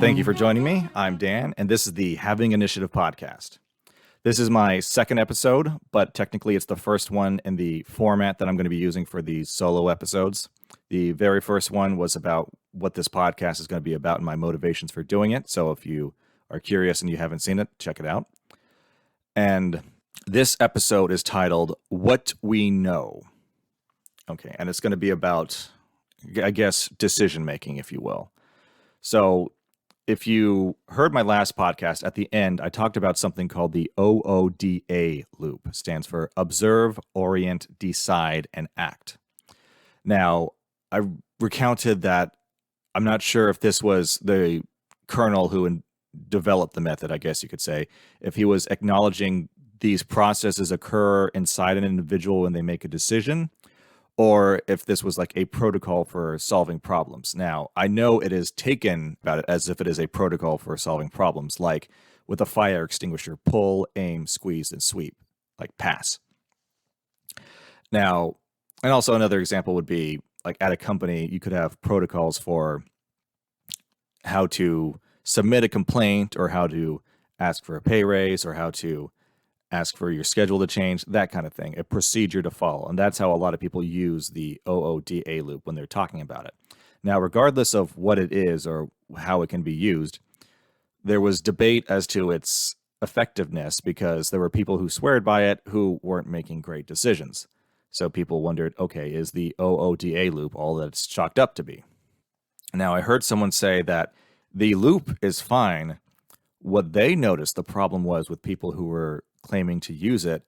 Thank you for joining me. I'm Dan, and this is the Having Initiative podcast. This is my second episode, but technically it's the first one in the format that I'm going to be using for these solo episodes. The very first one was about what this podcast is going to be about and my motivations for doing it. So if you are curious and you haven't seen it, check it out. And this episode is titled What We Know. Okay, and it's going to be about, I guess, decision making, if you will. So if you heard my last podcast, at the end, I talked about something called the OODA loop. It stands for Observe, Orient, Decide, and Act. Now, I recounted that I'm not sure if this was the colonel who developed the method, I guess you could say, if he was acknowledging these processes occur inside an individual when they make a decision, or if this was like a protocol for solving problems. Now, I know it is taken about it as if it is a protocol for solving problems, like with a fire extinguisher, pull, aim, squeeze, and sweep, like pass. Now, and also another example would be like at a company, you could have protocols for how to submit a complaint or how to ask for a pay raise or how to ask for your schedule to change, that kind of thing, a procedure to follow. And that's how a lot of people use the OODA loop when they're talking about it. Now, regardless of what it is or how it can be used, there was debate as to its effectiveness because there were people who swear by it who weren't making great decisions. So people wondered, okay, is the OODA loop all that it's chalked up to be? Now, I heard someone say that the loop is fine. What they noticed the problem was with people who were claiming to use it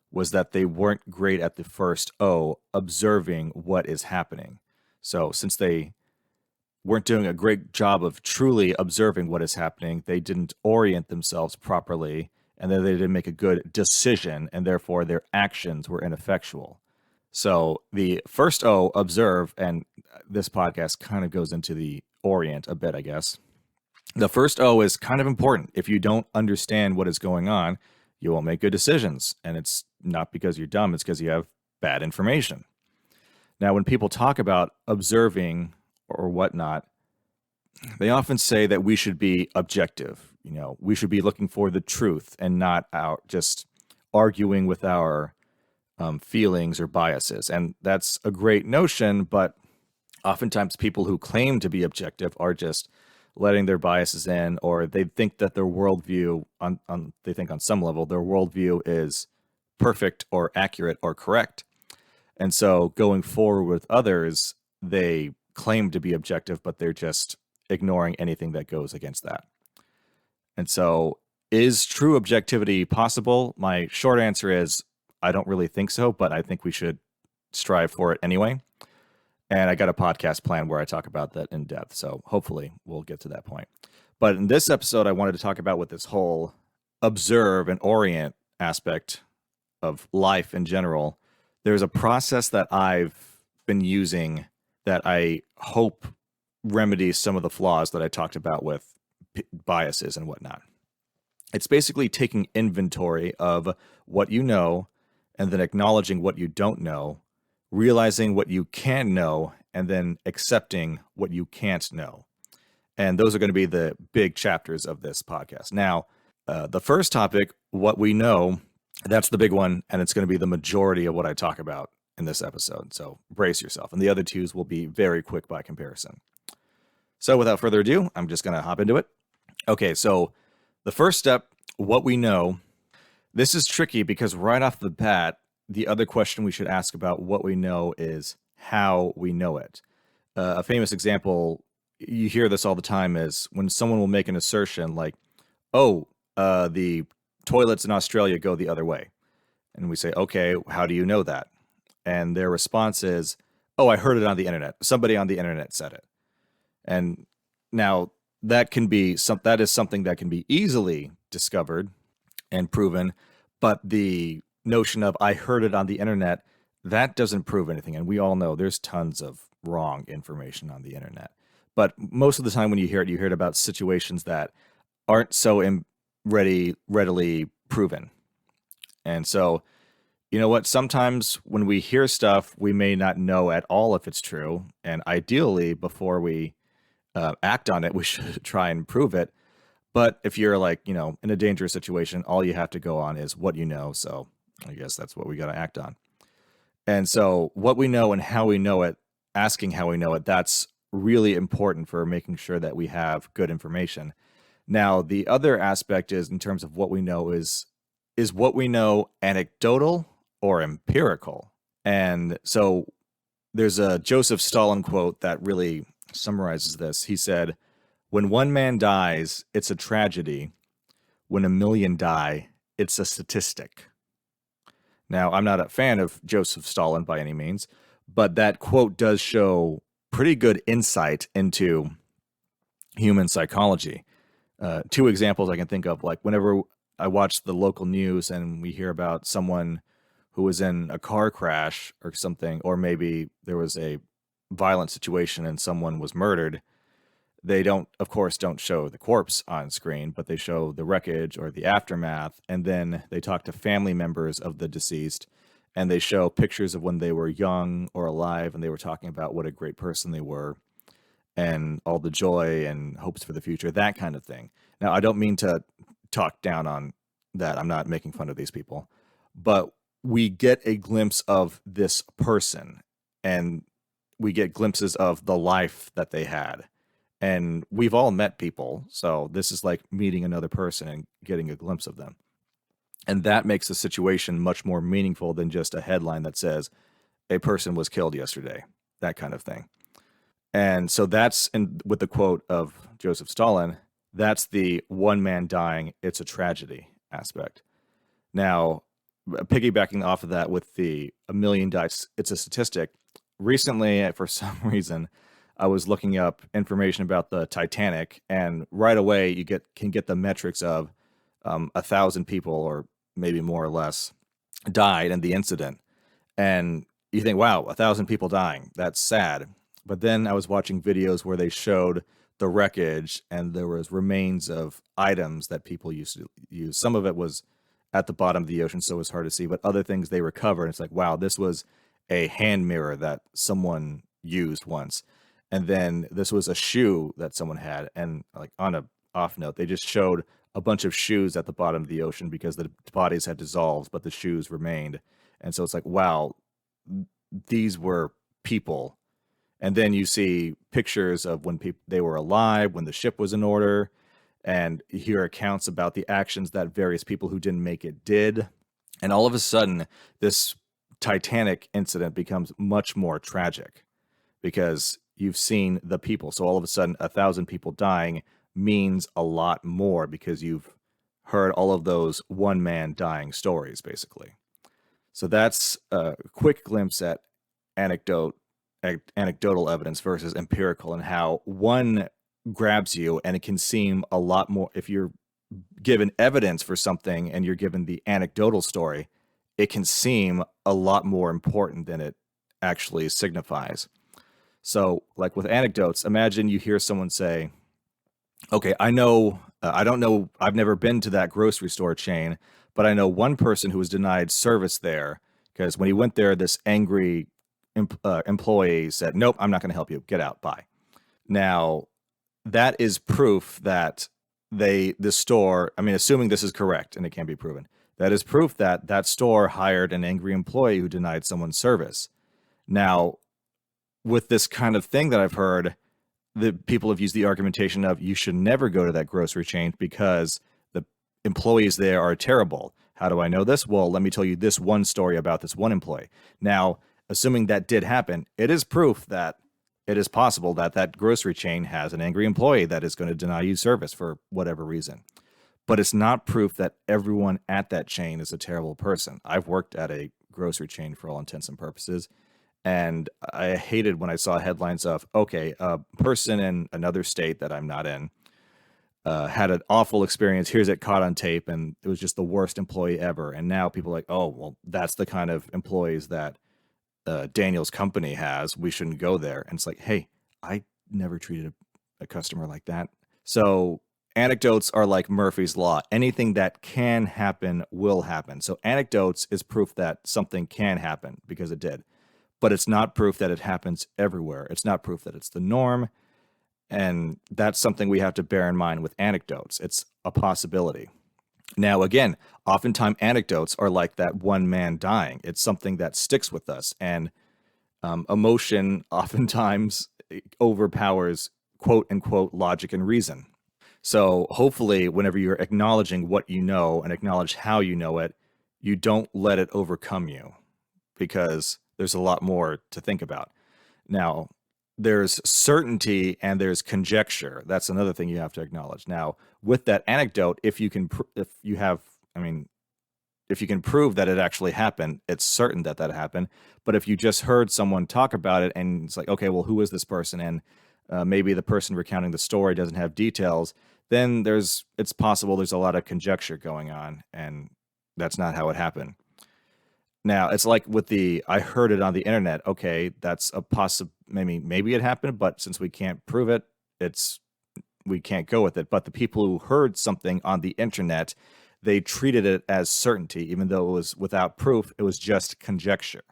was that they weren't great at the first O, observing what is happening. So since they weren't doing a great job of truly observing what is happening, they didn't orient themselves properly, and then they didn't make a good decision, and therefore their actions were ineffectual. So the first O, observe, and this podcast kind of goes into the orient a bit, I guess. The first O is kind of important. If you don't understand what is going on, you won't make good decisions. And it's not because you're dumb, it's because you have bad information. Now, when people talk about observing or whatnot, they often say that we should be objective. You know, we should be looking for the truth and not just arguing with our feelings or biases. And that's a great notion, but oftentimes people who claim to be objective are just letting their biases in, or they think that their worldview, they think on some level, their worldview is perfect or accurate or correct. And so going forward with others, they claim to be objective, but they're just ignoring anything that goes against that. And so is true objectivity possible? My short answer is I don't really think so, but I think we should strive for it anyway. And I got a podcast plan where I talk about that in depth. So hopefully we'll get to that point. But in this episode, I wanted to talk about with this whole observe and orient aspect of life in general. There's a process that I've been using that I hope remedies some of the flaws that I talked about with biases and whatnot. It's basically taking inventory of what you know and then acknowledging what you don't know, realizing what you can know, and then accepting what you can't know. And those are going to be the big chapters of this podcast. Now, the first topic, what we know, that's the big one, and it's going to be the majority of what I talk about in this episode. So brace yourself. And the other twos will be very quick by comparison. So without further ado, I'm just going to hop into it. Okay, so the first step, what we know, this is tricky because right off the bat, the other question we should ask about what we know is how we know it. A famous example, you hear this all the time, is when someone will make an assertion like, oh, the toilets in Australia go the other way. And we say, okay, how do you know that? And their response is, oh, I heard it on the internet. Somebody on the internet said it. And now that is something that can be easily discovered and proven, but the notion of I heard it on the internet, that doesn't prove anything. And we all know there's tons of wrong information on the internet. But most of the time when you hear it about situations that aren't so readily proven. And so, you know what? Sometimes when we hear stuff, we may not know at all if it's true. And ideally, before we act on it, we should try and prove it. But if you're like, in a dangerous situation, all you have to go on is what you know. So I guess that's what we got to act on. And so what we know and how we know it, asking how we know it, that's really important for making sure that we have good information. Now, the other aspect is in terms of what we know is what we know anecdotal or empirical? And so there's a Joseph Stalin quote that really summarizes this. He said, "When one man dies, it's a tragedy. When a million die, it's a statistic." Now, I'm not a fan of Joseph Stalin by any means, but that quote does show pretty good insight into human psychology. Two examples I can think of, like whenever I watch the local news and we hear about someone who was in a car crash or something, or maybe there was a violent situation and someone was murdered, they don't, of course, don't show the corpse on screen, but they show the wreckage or the aftermath, and then they talk to family members of the deceased, and they show pictures of when they were young or alive, and they were talking about what a great person they were, and all the joy and hopes for the future, that kind of thing. Now, I don't mean to talk down on that. I'm not making fun of these people, but we get a glimpse of this person, and we get glimpses of the life that they had. And we've all met people, so this is like meeting another person and getting a glimpse of them. And that makes the situation much more meaningful than just a headline that says a person was killed yesterday, that kind of thing. And so that's with the quote of Joseph Stalin, that's the one man dying, it's a tragedy aspect. Now, piggybacking off of that with the a million dies, it's a statistic. Recently, for some reason, I was looking up information about the Titanic, and right away you can get the metrics of 1,000 people, or maybe more or less, died in the incident, and you think, wow, 1,000 people dying, that's sad. But then I was watching videos where they showed the wreckage, and there was remains of items that people used to use. Some of it was at the bottom of the ocean, so it was hard to see, but other things they recovered. It's like, wow, this was a hand mirror that someone used once. And then this was a shoe that someone had. And like on a off note, they just showed a bunch of shoes at the bottom of the ocean because the bodies had dissolved, but the shoes remained. And so it's like, wow, these were people. And then you see pictures of when they were alive, when the ship was in order, and you hear accounts about the actions that various people who didn't make it did. And all of a sudden, this Titanic incident becomes much more tragic because you've seen the people. So all of a sudden, 1,000 people dying means a lot more because you've heard all of those one man dying stories, basically. So that's a quick glimpse at anecdotal evidence versus empirical, and how one grabs you, and it can seem a lot more, if you're given evidence for something and you're given the anecdotal story, it can seem a lot more important than it actually signifies. So like with anecdotes, imagine you hear someone say, okay, I know, I don't know, I've never been to that grocery store chain, but I know one person who was denied service there because when he went there, this angry employee said, nope, I'm not going to help you. Get out. Bye. Now, that is proof that the store, I mean, assuming this is correct and it can be proven, that is proof that that store hired an angry employee who denied someone service. Now, with this kind of thing that I've heard, the people have used the argumentation of you should never go to that grocery chain because the employees there are terrible. How do I know this? Well, let me tell you this one story about this one employee. Now, assuming that did happen, it is proof that it is possible that that grocery chain has an angry employee that is going to deny you service for whatever reason. But it's not proof that everyone at that chain is a terrible person. I've worked at a grocery chain for all intents and purposes, and I hated when I saw headlines of, okay, a person in another state that I'm not in had an awful experience. Here's it caught on tape, and it was just the worst employee ever. And now people are like, oh, well, that's the kind of employees that Daniel's company has. We shouldn't go there. And it's like, hey, I never treated a customer like that. So anecdotes are like Murphy's Law. Anything that can happen will happen. So anecdotes is proof that something can happen because it did. But it's not proof that it happens everywhere. It's not proof that it's the norm. And that's something we have to bear in mind with anecdotes. It's a possibility. Now, again, oftentimes anecdotes are like that one man dying. It's something that sticks with us. And emotion oftentimes overpowers quote unquote logic and reason. So hopefully, whenever you're acknowledging what you know and acknowledge how you know it, you don't let it overcome you because there's a lot more to think about. Now, there's certainty and there's conjecture. That's another thing you have to acknowledge. Now, with that anecdote, if you can, if you have, I mean, if you can prove that it actually happened, it's certain that that happened. But if you just heard someone talk about it and it's like, okay, well, who is this person? And maybe the person recounting the story doesn't have details, then it's possible there's a lot of conjecture going on, and that's not how it happened. Now, it's like with the I heard it on the internet. Okay, that's a maybe it happened, but since we can't prove it, it's we can't go with it. But the people who heard something on the internet, they treated it as certainty, even though it was without proof, it was just conjecture.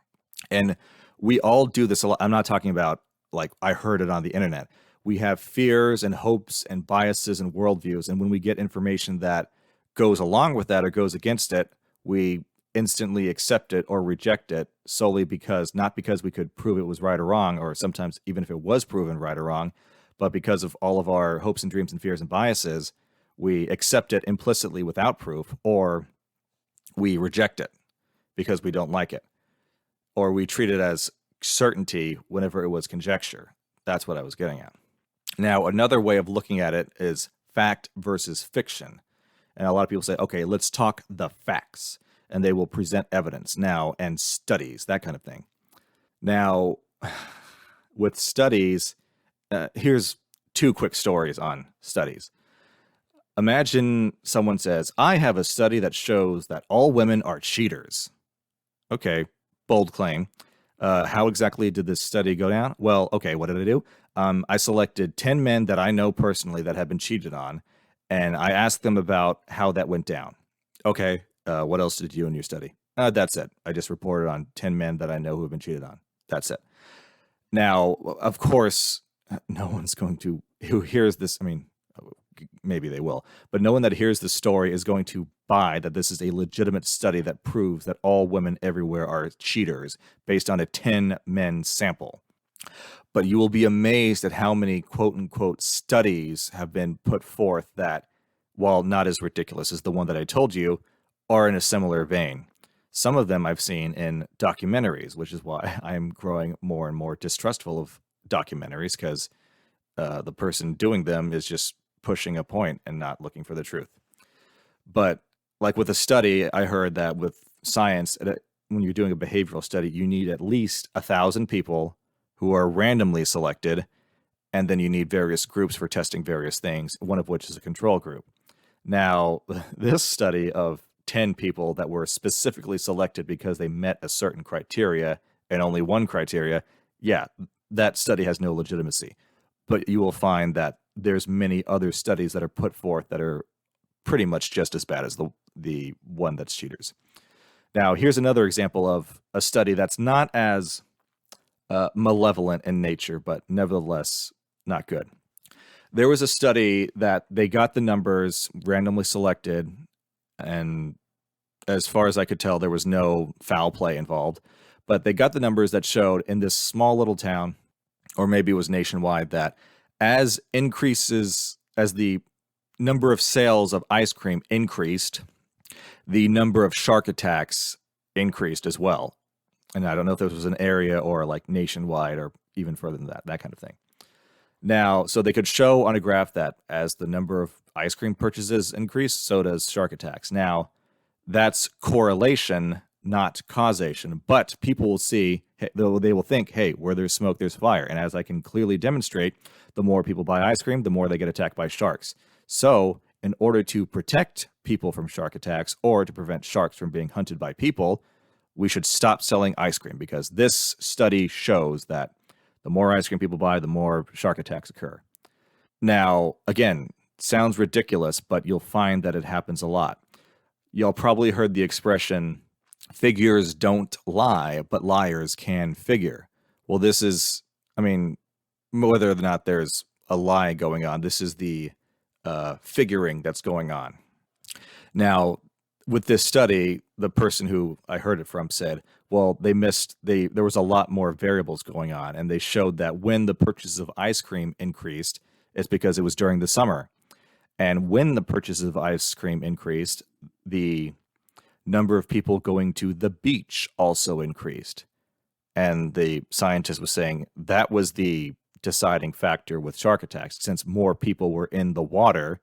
And we all do this a lot. I'm not talking about like I heard it on the internet. We have fears and hopes and biases and worldviews. And when we get information that goes along with that or goes against it, we instantly accept it or reject it solely because not because we could prove it was right or wrong, or sometimes even if it was proven right or wrong, but because of all of our hopes and dreams and fears and biases, we accept it implicitly without proof, or we reject it because we don't like it, or we treat it as certainty whenever it was conjecture. That's what I was getting at. Now, another way of looking at it is fact versus fiction. And a lot of people say, okay, let's talk the facts. And they will present evidence now and studies, that kind of thing. Now, with studies, here's two quick stories on studies. Imagine someone says, I have a study that shows that all women are cheaters. Okay, bold claim. How exactly did this study go down? Well, okay, what did I do? I selected 10 men that I know personally that have been cheated on, and I asked them about how that went down. Okay, what else did you do in your study? That's it. I just reported on 10 men that I know who have been cheated on. That's it. Now, of course, no one's going to, who hears this, I mean, maybe they will, but no one that hears the story is going to buy that this is a legitimate study that proves that all women everywhere are cheaters based on a 10 men sample. But you will be amazed at how many quote unquote studies have been put forth that, while not as ridiculous as the one that I told you, are in a similar vein. Some of them I've seen in documentaries, which is why I'm growing more and more distrustful of documentaries because the person doing them is just pushing a point and not looking for the truth. But like with a study, I heard that with science, when you're doing a behavioral study, you need at least 1,000 people who are randomly selected, and then you need various groups for testing various things, one of which is a control group. Now, this study of 10 people that were specifically selected because they met a certain criteria and only one criteria, yeah, that study has no legitimacy. But you will find that there's many other studies that are put forth that are pretty much just as bad as the one that's cheaters. Now, here's another example of a study that's not as malevolent in nature, but nevertheless not good. There was a study that they got the numbers randomly selected, and as far as I could tell, there was no foul play involved. But they got the numbers that showed in this small little town, or maybe it was nationwide, that as the number of sales of ice cream increased, the number of shark attacks increased as well. And I don't know if this was an area or like nationwide or even further than that kind of thing. Now, so they could show on a graph that as the number of ice cream purchases increase, so does shark attacks. Now, that's correlation, not causation. But people will see, they will think, hey, where there's smoke, there's fire. And as I can clearly demonstrate, the more people buy ice cream, the more they get attacked by sharks. So in order to protect people from shark attacks or to prevent sharks from being hunted by people, we should stop selling ice cream, because this study shows that the more ice cream people buy, the more shark attacks occur. Now, again, sounds ridiculous, but you'll find that it happens a lot. Y'all probably heard the expression, figures don't lie, but liars can figure. Well, this is, I mean, whether or not there's a lie going on. This is the figuring that's going on. Now, with this study, the person who I heard it from said, well, there was a lot more variables going on, and they showed that when the purchases of ice cream increased, it's because it was during the summer. And when the purchases of ice cream increased, the number of people going to the beach also increased. And the scientist was saying that was the deciding factor with shark attacks. Since more people were in the water,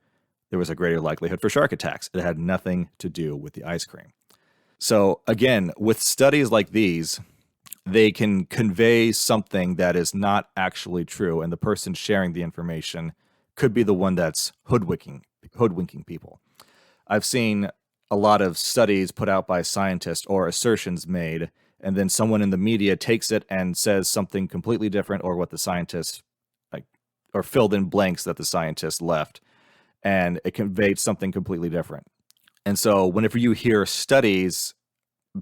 there was a greater likelihood for shark attacks. It had nothing to do with the ice cream. So again, with studies like these, they can convey something that is not actually true, and the person sharing the information could be the one that's hoodwinking people. I've seen a lot of studies put out by scientists or assertions made, and then someone in the media takes it and says something completely different, or what the scientist or filled in blanks that the scientist left, and it conveyed something completely different. And so whenever you hear studies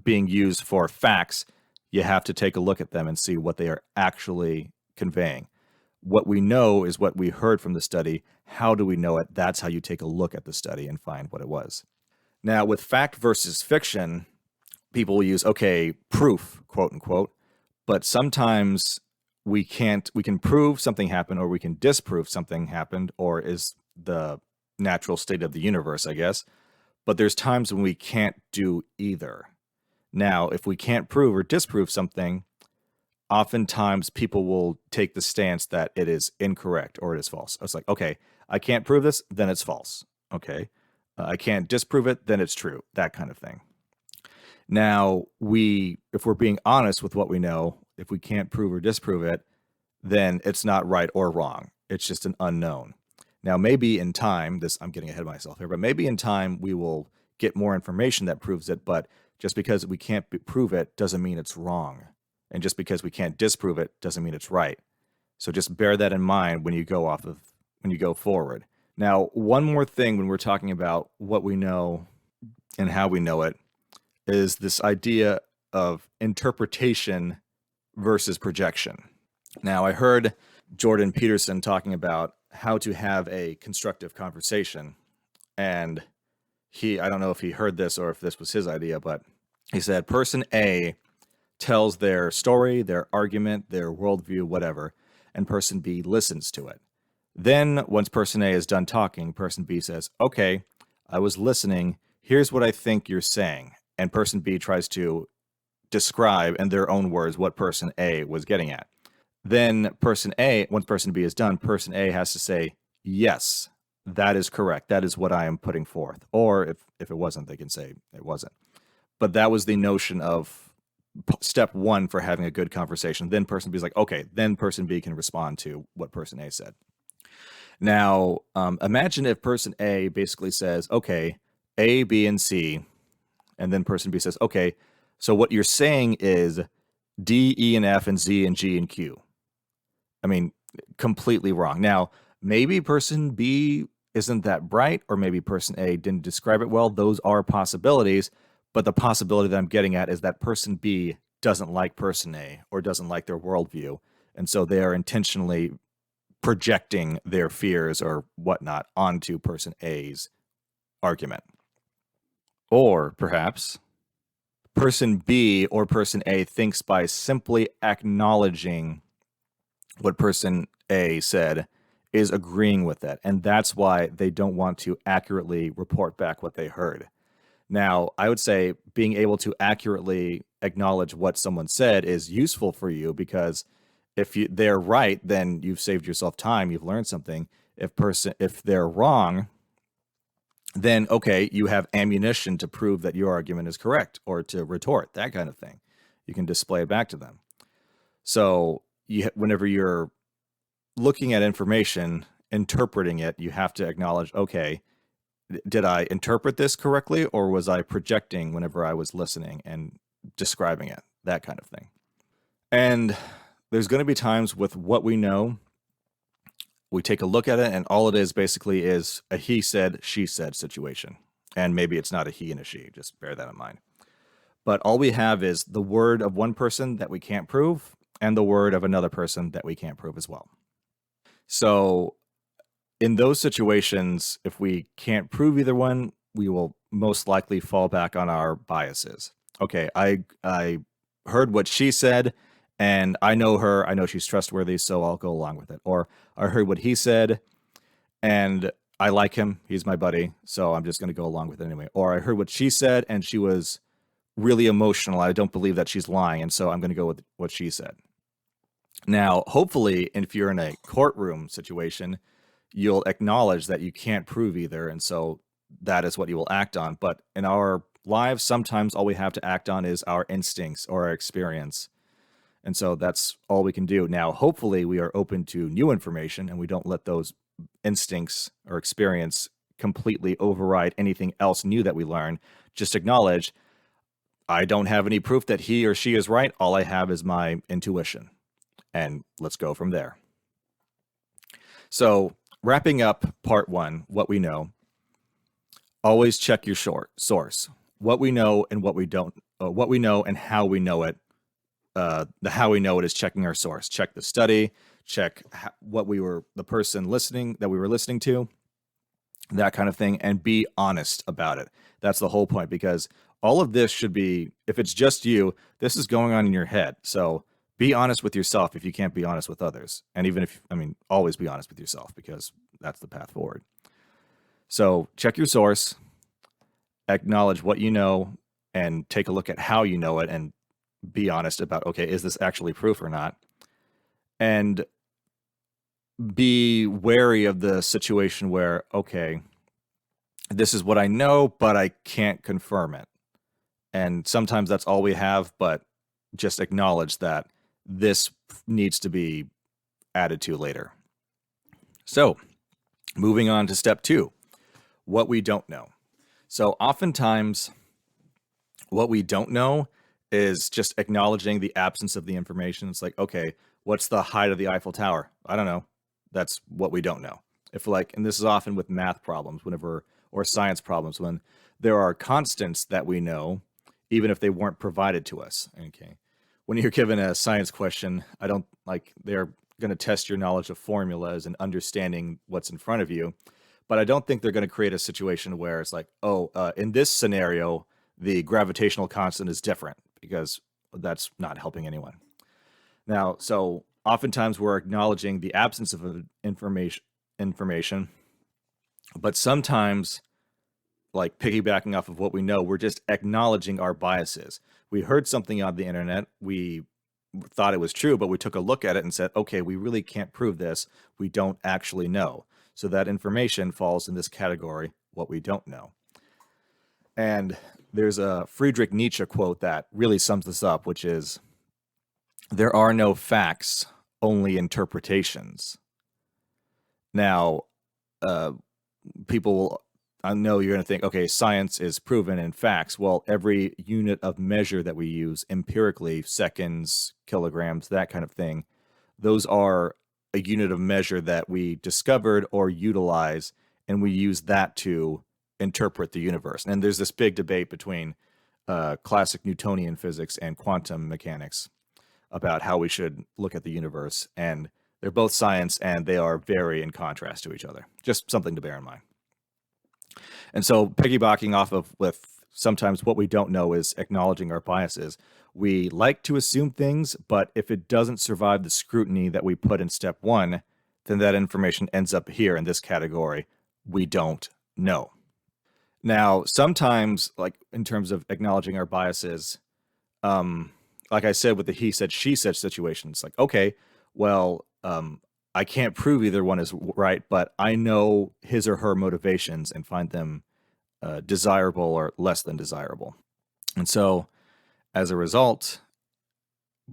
being used for facts, you have to take a look at them and see what they are actually conveying. What we know is what we heard from the study. How do we know it? That's how you take a look at the study and find what it was. Now, with fact versus fiction, people will use, okay, proof, quote unquote, but sometimes we can prove something happened, or we can disprove something happened, or is the natural state of the universe, I guess. But there's times when we can't do either. Now, if we can't prove or disprove something, oftentimes people will take the stance that it is incorrect or it is false. It's like, okay, I can't prove this, then it's false. Okay, I can't disprove it, then it's true. That kind of thing. Now, if we're being honest with what we know, if we can't prove or disprove it, then it's not right or wrong. It's just an unknown. Now, maybe in time, I'm getting ahead of myself here, but maybe in time we will get more information that proves it, but just because we can't prove it doesn't mean it's wrong. And just because we can't disprove it doesn't mean it's right. So just bear that in mind when you go forward. Now, one more thing when we're talking about what we know and how we know it is this idea of interpretation versus projection. Now, I heard Jordan Peterson talking about how to have a constructive conversation, and I don't know if he heard this or if this was his idea, but he said person A tells their story, their argument, their worldview, whatever, and person B listens to it. Then, once person A is done talking, person B says, okay, I was listening, here's what I think you're saying. And person B tries to describe in their own words what person A was getting at. Then once person B is done, person A has to say, yes, that is correct. That is what I am putting forth. Or if it wasn't, they can say it wasn't. But that was the notion of step one for having a good conversation. Then person B is like, okay, then person B can respond to what person A said. Now, imagine if person A basically says, okay, A, B, and C, and then person B says, okay, so what you're saying is D, E, and F, and Z, and G, and Q. I mean, completely wrong. Now, maybe person B isn't that bright, or maybe person A didn't describe it well. Those are possibilities, but the possibility that I'm getting at is that person B doesn't like person A or doesn't like their worldview, and so they are intentionally projecting their fears or whatnot onto person A's argument. Or perhaps person B or person A thinks by simply acknowledging what person A said is agreeing with it, and that's why they don't want to accurately report back what they heard. Now, I would say being able to accurately acknowledge what someone said is useful for you, because if they're right, then you've saved yourself time, you've learned something. If they're wrong, then okay, you have ammunition to prove that your argument is correct, or to retort, that kind of thing. You can display it back to them. So whenever you're looking at information, interpreting it, you have to acknowledge, okay, did I interpret this correctly, or was I projecting whenever I was listening and describing it? That kind of thing. And there's going to be times with what we know, we take a look at it, and all it is basically is a he said, she said situation. And maybe it's not a he and a she, just bear that in mind. But all we have is the word of one person that we can't prove, and the word of another person that we can't prove as well. So in those situations, if we can't prove either one, we will most likely fall back on our biases. Okay, I heard what she said, and I know her. I know she's trustworthy, so I'll go along with it. Or I heard what he said, and I like him. He's my buddy, so I'm just going to go along with it anyway. Or I heard what she said, and she was really emotional. I don't believe that she's lying, and so I'm going to go with what she said. Now, hopefully, if you're in a courtroom situation, you'll acknowledge that you can't prove either, and so that is what you will act on. But in our lives, sometimes all we have to act on is our instincts or our experience. And so that's all we can do. Now, hopefully, we are open to new information and we don't let those instincts or experience completely override anything else new that we learn. Just acknowledge, I don't have any proof that he or she is right. All I have is my intuition. And let's go from there. So, wrapping up part one, what we know, always check your source. What we know and what we don't, what we know and how we know it. The how we know it is checking our source. Check the study, check the person that we were listening to, that kind of thing, and be honest about it. That's the whole point, because all of this should be, if it's just you, this is going on in your head. So be honest with yourself if you can't be honest with others. And even if, always be honest with yourself, because that's the path forward. So check your source, acknowledge what you know, and take a look at how you know it, and be honest about, okay, is this actually proof or not? And be wary of the situation where, okay, this is what I know, but I can't confirm it. And sometimes that's all we have, but just acknowledge that this needs to be added to later. So, moving on to step 2, what we don't know. So, oftentimes, what we don't know is just acknowledging the absence of the information. It's like, okay, what's the height of the Eiffel Tower? I don't know. That's what we don't know. And this is often with math problems, or science problems, when there are constants that we know, even if they weren't provided to us. Okay. When you're given a science question, they're going to test your knowledge of formulas and understanding what's in front of you. But I don't think they're going to create a situation where it's like, in this scenario, the gravitational constant is different, because that's not helping anyone. Now, so oftentimes we're acknowledging the absence of information, but sometimes, like piggybacking off of what we know, we're just acknowledging our biases. We heard something on the internet, we thought it was true, but we took a look at it and said, okay, we really can't prove this. We don't actually know. So that information falls in this category, what we don't know. And there's a Friedrich Nietzsche quote that really sums this up, which is, there are no facts, only interpretations. Now, I know you're going to think, okay, science is proven in facts. Well, every unit of measure that we use empirically, seconds, kilograms, that kind of thing, those are a unit of measure that we discovered or utilize, and we use that to interpret the universe. And there's this big debate between classic Newtonian physics and quantum mechanics about how we should look at the universe. And they're both science, and they are very in contrast to each other. Just something to bear in mind. And so piggybacking off of with sometimes what we don't know is acknowledging our biases. We like to assume things, but if it doesn't survive the scrutiny that we put in step 1, then that information ends up here in this category. We don't know. Now, sometimes, like in terms of acknowledging our biases, like I said with the he said, she said situation, it's like, okay, well, I can't prove either one is right, but I know his or her motivations and find them desirable or less than desirable. And so as a result,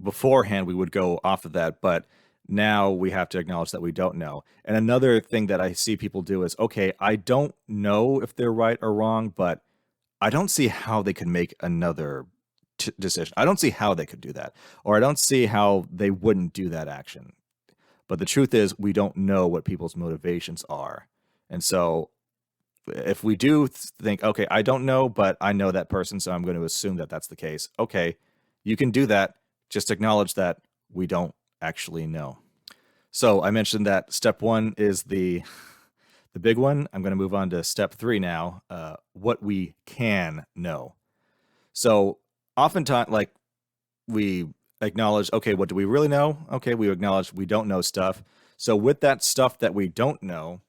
beforehand, we would go off of that, but now we have to acknowledge that we don't know. And another thing that I see people do is, okay, I don't know if they're right or wrong, but I don't see how they could make another decision. I don't see how they could do that, or I don't see how they wouldn't do that action. But the truth is, we don't know what people's motivations are. And so if we do think, okay, I don't know, but I know that person, so I'm going to assume that that's the case. Okay, you can do that. Just acknowledge that we don't actually know. So I mentioned that step 1 is the the big one, I'm going to move on to step 3 now, what we can know. So oftentimes, like, we acknowledge, okay, what do we really know? Okay, we acknowledge we don't know stuff. So with that stuff that we don't know,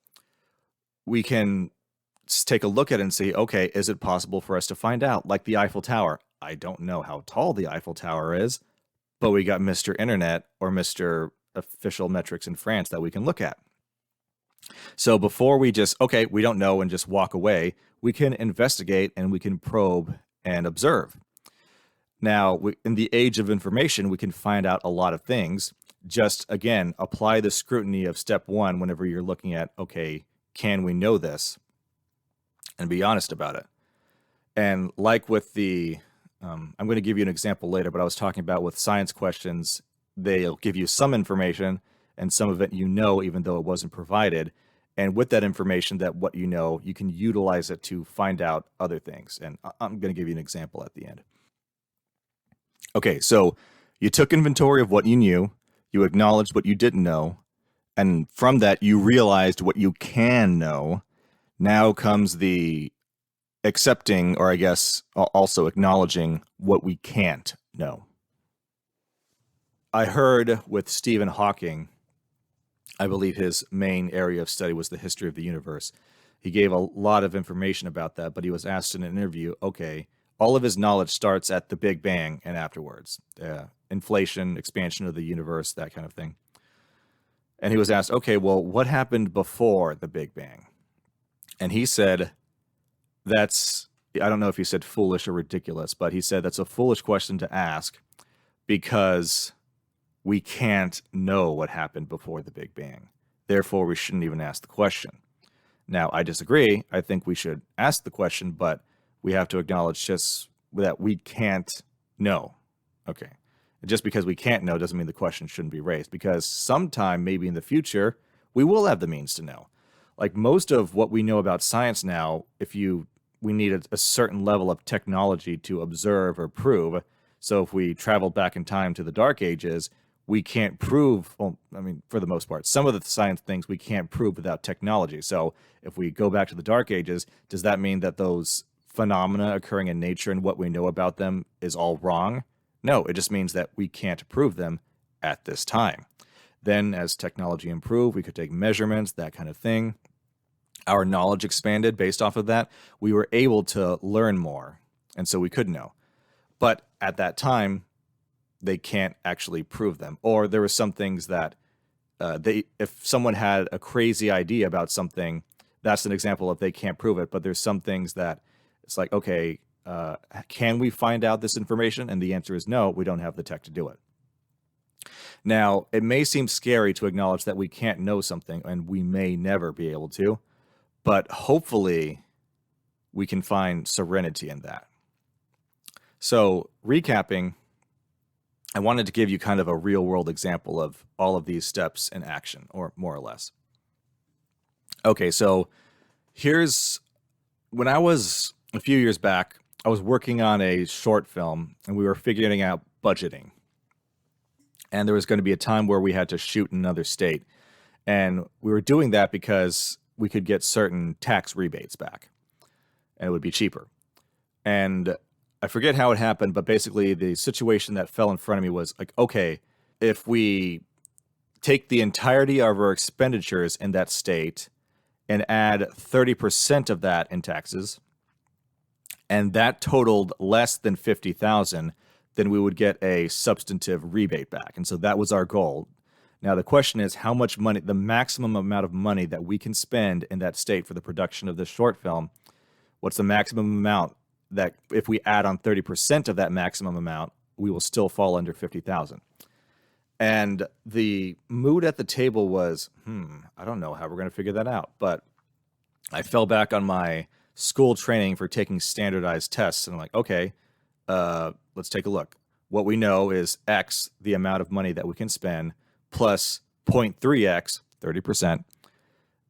we can take a look at it and see, okay, is it possible for us to find out? Like the Eiffel Tower. I don't know how tall the Eiffel Tower is, but we got Mr. Internet or Mr. Official Metrics in France that we can look at. So before we just, okay, we don't know and just walk away, we can investigate and we can probe and observe. Now, in the age of information, we can find out a lot of things. Just, again, apply the scrutiny of step 1 whenever you're looking at, okay, can we know this? And be honest about it. And like with the, I'm going to give you an example later, but I was talking about with science questions, they'll give you some information and some of it you know, even though it wasn't provided. And with that information, that what you know, you can utilize it to find out other things. And I'm going to give you an example at the end. Okay, so you took inventory of what you knew, you acknowledged what you didn't know, and from that you realized what you can know. Now comes the accepting, or I guess also acknowledging what we can't know. I heard with Stephen Hawking, I believe his main area of study was the history of the universe. He gave a lot of information about that, but he was asked in an interview, okay, all of his knowledge starts at the Big Bang and afterwards. Inflation, expansion of the universe, that kind of thing. And he was asked, okay, well, what happened before the Big Bang? And he said, that's, I don't know if he said foolish or ridiculous, but he said that's a foolish question to ask because we can't know what happened before the Big Bang. Therefore, we shouldn't even ask the question. Now, I disagree. I think we should ask the question, but we have to acknowledge just that we can't know. Okay. Just because we can't know doesn't mean the question shouldn't be raised, because sometime, maybe in the future, we will have the means to know. Like most of what we know about science now, we need a certain level of technology to observe or prove. So if we travel back in time to the Dark Ages, we can't prove, well, I mean, for the most part, some of the science things we can't prove without technology. So if we go back to the Dark Ages, does that mean that those phenomena occurring in nature and what we know about them is all wrong? No, it just means that we can't prove them at this time. Then as technology improved, we could take measurements, that kind of thing. Our knowledge expanded based off of that. We were able to learn more, and so we could know. But at that time, they can't actually prove them. Or there were some things that if someone had a crazy idea about something, that's an example of they can't prove it. But there's some things that it's like, okay, can we find out this information? And the answer is no, we don't have the tech to do it. Now, it may seem scary to acknowledge that we can't know something, and we may never be able to, but hopefully we can find serenity in that. So, recapping, I wanted to give you kind of a real-world example of all of these steps in action, or more or less. Okay, so when I was a few years back, I was working on a short film, and we were figuring out budgeting. And there was going to be a time where we had to shoot in another state. And we were doing that because we could get certain tax rebates back, and it would be cheaper. And I forget how it happened, but basically the situation that fell in front of me was like, okay, if we take the entirety of our expenditures in that state and add 30% of that in taxes, and that totaled less than $50,000, then we would get a substantive rebate back. And so that was our goal. Now, the question is how much money, the maximum amount of money that we can spend in that state for the production of this short film. What's the maximum amount that if we add on 30% of that maximum amount, we will still fall under 50,000. And the mood at the table was, I don't know how we're going to figure that out. But I fell back on my school training for taking standardized tests. And I'm like, okay, let's take a look. What we know is X, the amount of money that we can spend, plus 0.3X, 30%.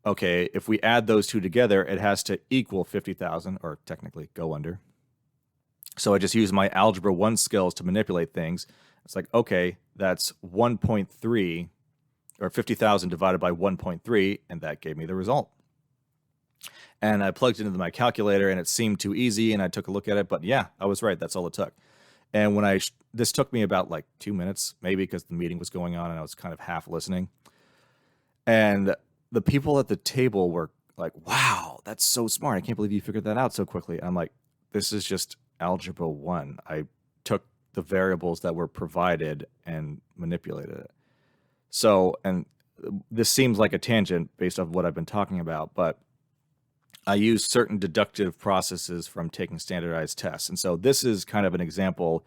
Okay, if we add those two together, it has to equal 50,000, or technically go under. So I just use my Algebra 1 skills to manipulate things. It's like, okay, that's 1.3, or 50,000 divided by 1.3, and that gave me the result. And I plugged it into my calculator, and it seemed too easy, and I took a look at it. But yeah, I was right. That's all it took. And this took me about like 2 minutes, maybe, because the meeting was going on and I was kind of half listening. And the people at the table were like, "Wow, that's so smart. I can't believe you figured that out so quickly." I'm like, "This is just algebra 1. I took the variables that were provided and manipulated it." So, and this seems like a tangent based off what I've been talking about, but I use certain deductive processes from taking standardized tests. And so this is kind of an example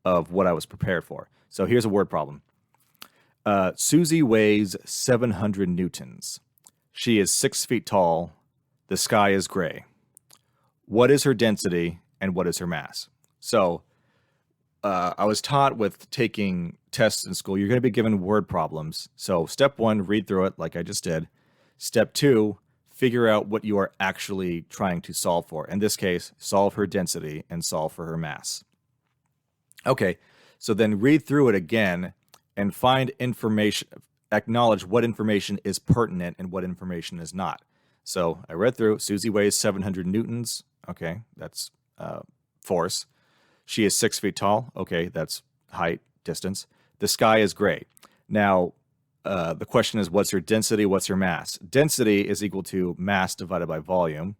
of what I was prepared for. So here's a word problem. Susie weighs 700 newtons. She is 6 feet tall. The sky is gray. What is her density and what is her mass? So I was taught with taking tests in school, you're going to be given word problems. So step 1, read through it like I just did. Step 2, figure out what you are actually trying to solve for. In this case, solve her density and solve for her mass. Okay, so then read through it again and find information, acknowledge what information is pertinent and what information is not. So I read through, Susie weighs 700 newtons. Okay, that's force. She is 6 feet tall. Okay, that's height, distance. The sky is gray. Now, the question is, what's her density? What's her mass? Density is equal to mass divided by volume.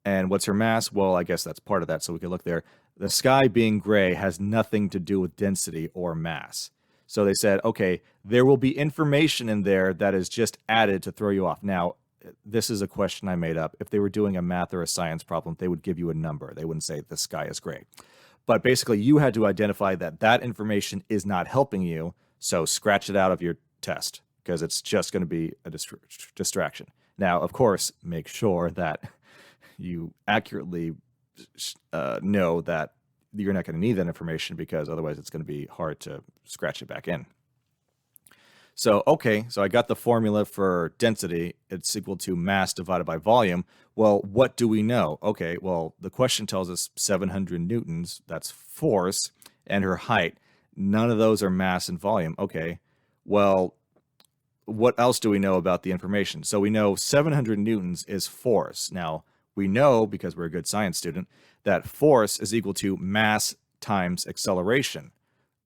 And what's her mass? Well, I guess that's part of that, so we can look there. The sky being gray has nothing to do with density or mass. So they said, okay, there will be information in there that is just added to throw you off. Now, this is a question I made up. If they were doing a math or a science problem, they would give you a number. They wouldn't say the sky is gray. But basically, you had to identify that that information is not helping you, so scratch it out of your test because it's just going to be a distraction. Now, of course, make sure that you accurately know that you're not going to need that information because otherwise it's going to be hard to scratch it back in. So, okay, so I got the formula for density. It's equal to mass divided by volume. Well, what do we know? Okay, well, the question tells us 700 newtons, that's force, and her height. None of those are mass and volume. Okay, well, what else do we know about the information? So we know 700 newtons is force. Now, we know, because we're a good science student, that force is equal to mass times acceleration.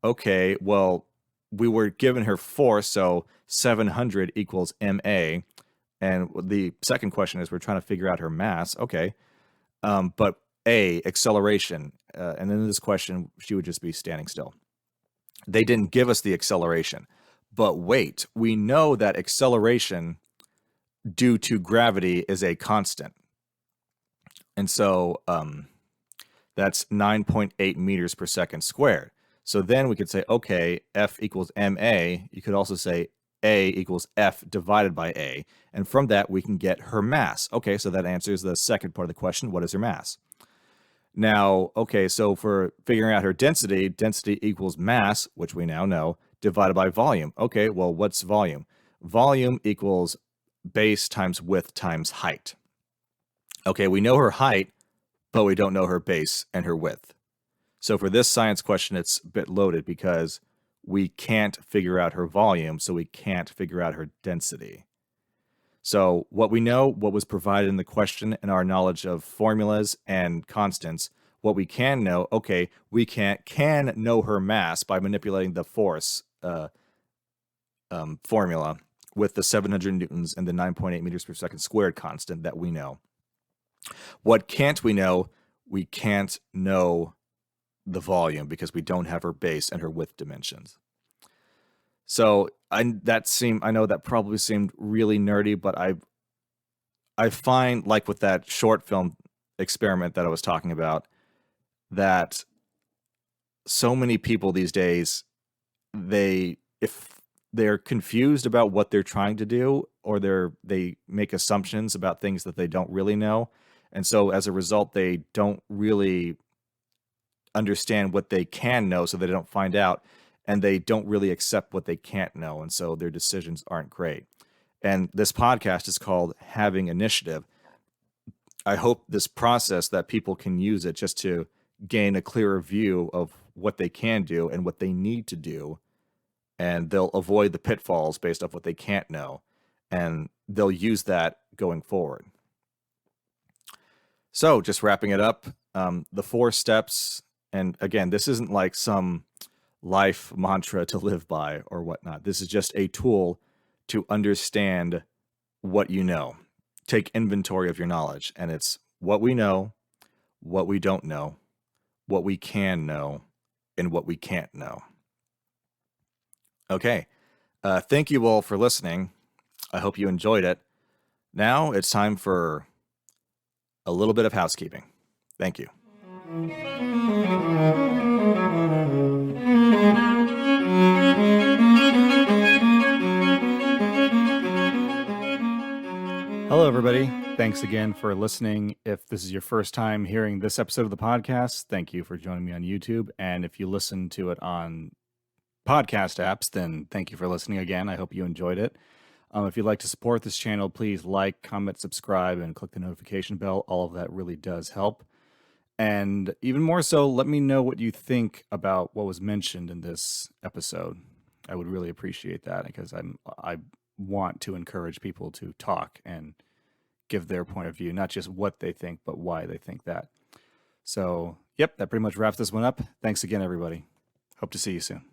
Okay, well, we were given her force, so 700 equals ma. And the second question is we're trying to figure out her mass. Okay, but acceleration. And then in this question, she would just be standing still. They didn't give us the acceleration. But wait, we know that acceleration due to gravity is a constant. And so that's 9.8 meters per second squared. So then we could say, okay, F equals ma. You could also say A equals F divided by A. And from that, we can get her mass. Okay, so that answers the second part of the question. What is her mass? Now, okay, so for figuring out her density, density equals mass, which we now know, divided by volume. Okay, well, what's volume? Volume equals base times width times height. Okay, we know her height, but we don't know her base and her width. So for this science question, it's a bit loaded because we can't figure out her volume, so we can't figure out her density. So what we know, what was provided in the question, and our knowledge of formulas and constants, what we can know, okay, we can know her mass by manipulating the force formula with the 700 newtons and the 9.8 meters per second squared constant that we know. What can't we know? We can't know the volume because we don't have her base and her width dimensions. So I know that probably seemed really nerdy, but I find, like with that short film experiment that I was talking about, that so many people these days, if they're confused about what they're trying to do, or they make assumptions about things that they don't really know, and so as a result, they don't really understand what they can know, so they don't find out, and they don't really accept what they can't know, and so their decisions aren't great. And this podcast is called Having Initiative. I hope this process that people can use it just to gain a clearer view of what they can do and what they need to do, and they'll avoid the pitfalls based off what they can't know, and they'll use that going forward. So, just wrapping it up, the 4 steps, and again, this isn't like some life mantra to live by or whatnot. This is just a tool to understand what you know. Take inventory of your knowledge, and it's what we know, what we don't know, what we can know, and what we can't know. Okay. Thank you all for listening. I hope you enjoyed it. Now it's time for a little bit of housekeeping. Thank you. Hello, everybody. Thanks again for listening. If this is your first time hearing this episode of the podcast, thank you for joining me on YouTube. And if you listen to it on podcast apps, then thank you for listening again. I hope you enjoyed it. If you'd like to support this channel, please like, comment, subscribe, and click the notification bell. All of that really does help. And even more so, let me know what you think about what was mentioned in this episode. I would really appreciate that because I want to encourage people to talk and give their point of view, not just what they think, but why they think that. So, yep, that pretty much wraps this one up. Thanks again, everybody. Hope to see you soon.